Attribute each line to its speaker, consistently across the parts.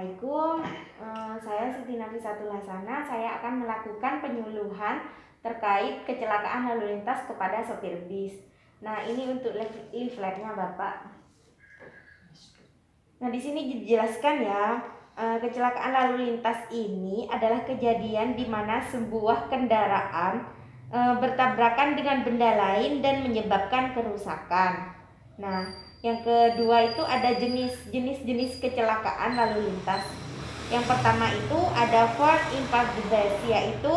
Speaker 1: Assalamualaikum, saya Siti Nafisatul Hasanah. Saya akan melakukan penyuluhan terkait kecelakaan lalu lintas kepada sopir bis. Nah, ini untuk leafletnya Bapak. Nah, di sini dijelaskan ya, kecelakaan lalu lintas ini adalah kejadian di mana sebuah kendaraan bertabrakan dengan benda lain dan menyebabkan kerusakan. Nah, yang kedua itu ada jenis kecelakaan lalu lintas. Yang pertama itu ada Ford Impact Device, yaitu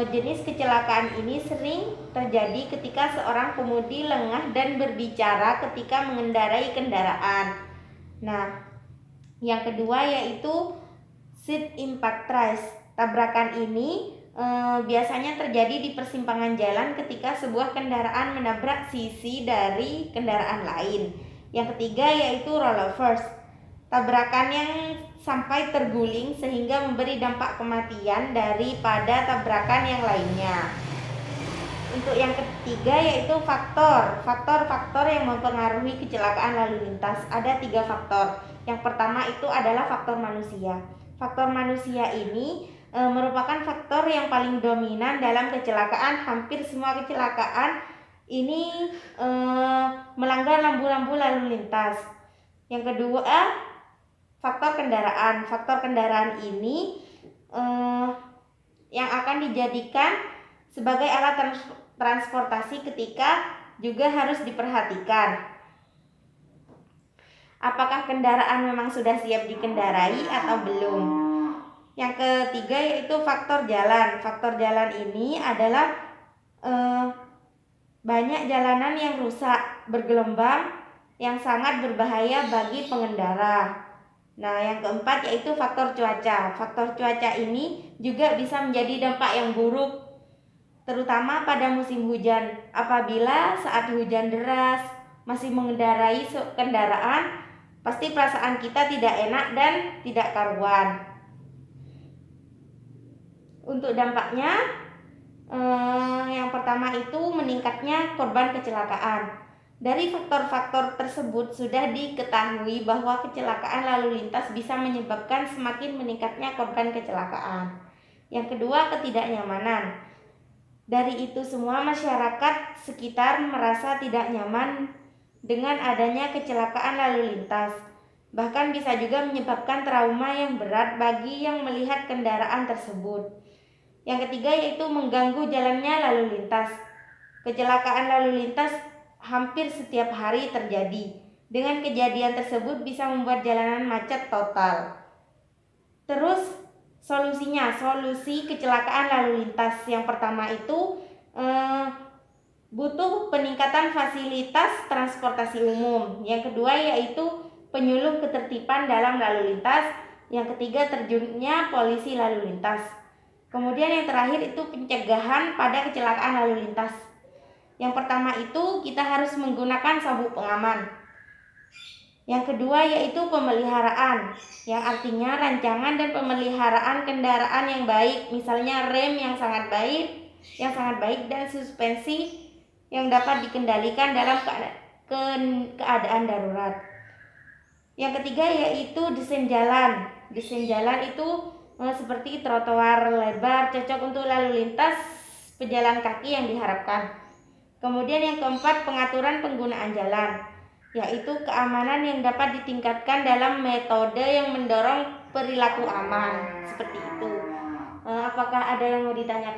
Speaker 1: jenis kecelakaan ini sering terjadi ketika seorang pemudi lengah dan berbicara ketika mengendarai kendaraan. Nah, yang kedua yaitu Seat Impact Trace. Tabrakan ini biasanya terjadi di persimpangan jalan ketika sebuah kendaraan menabrak sisi dari kendaraan lain. Yang ketiga yaitu rollovers. Tabrakan yang sampai terguling sehingga memberi dampak kematian daripada tabrakan yang lainnya. Untuk yang ketiga yaitu faktor yang mempengaruhi kecelakaan lalu lintas. Ada 3 faktor. Yang pertama itu adalah faktor manusia. Faktor manusia ini merupakan faktor yang paling dominan dalam kecelakaan. Hampir semua kecelakaan ini melanggar lampu-lampu lalu lintas. Yang kedua, faktor kendaraan. Faktor kendaraan ini yang akan dijadikan sebagai alat transportasi ketika juga harus diperhatikan. Apakah kendaraan memang sudah siap dikendarai atau belum? Yang ketiga yaitu faktor jalan. Faktor jalan ini adalah banyak jalanan yang rusak, bergelombang, yang sangat berbahaya bagi pengendara. Nah, yang keempat yaitu faktor cuaca. Faktor cuaca ini juga bisa menjadi dampak yang buruk, terutama pada musim hujan. Apabila saat hujan deras masih mengendarai kendaraan, pasti perasaan kita tidak enak dan tidak karuan. Untuk dampaknya, yang pertama itu meningkatnya korban kecelakaan. Dari faktor-faktor tersebut sudah diketahui bahwa kecelakaan lalu lintas bisa menyebabkan semakin meningkatnya korban kecelakaan. Yang kedua, ketidaknyamanan. Dari itu semua, masyarakat sekitar merasa tidak nyaman dengan adanya kecelakaan lalu lintas. Bahkan bisa juga menyebabkan trauma yang berat bagi yang melihat kendaraan tersebut. Yang ketiga yaitu mengganggu jalannya lalu lintas. Kecelakaan lalu lintas hampir setiap hari terjadi. Dengan kejadian tersebut bisa membuat jalanan macet total. Terus solusi kecelakaan lalu lintas. Yang pertama itu butuh peningkatan fasilitas transportasi umum. Yang kedua yaitu penyuluh ketertiban dalam lalu lintas. Yang ketiga terjunnya polisi lalu lintas. Kemudian yang terakhir itu pencegahan pada kecelakaan lalu lintas. Yang pertama itu kita harus menggunakan sabuk pengaman. Yang kedua yaitu pemeliharaan, yang artinya rancangan dan pemeliharaan kendaraan yang baik, misalnya rem yang sangat baik dan suspensi yang dapat dikendalikan dalam keadaan darurat. Yang ketiga yaitu desain jalan. Desain jalan itu seperti trotoar lebar, cocok untuk lalu lintas pejalan kaki yang diharapkan. Kemudian yang keempat, pengaturan penggunaan jalan, yaitu keamanan yang dapat ditingkatkan dalam metode yang mendorong perilaku aman. Seperti itu. Apakah ada yang mau ditanyakan?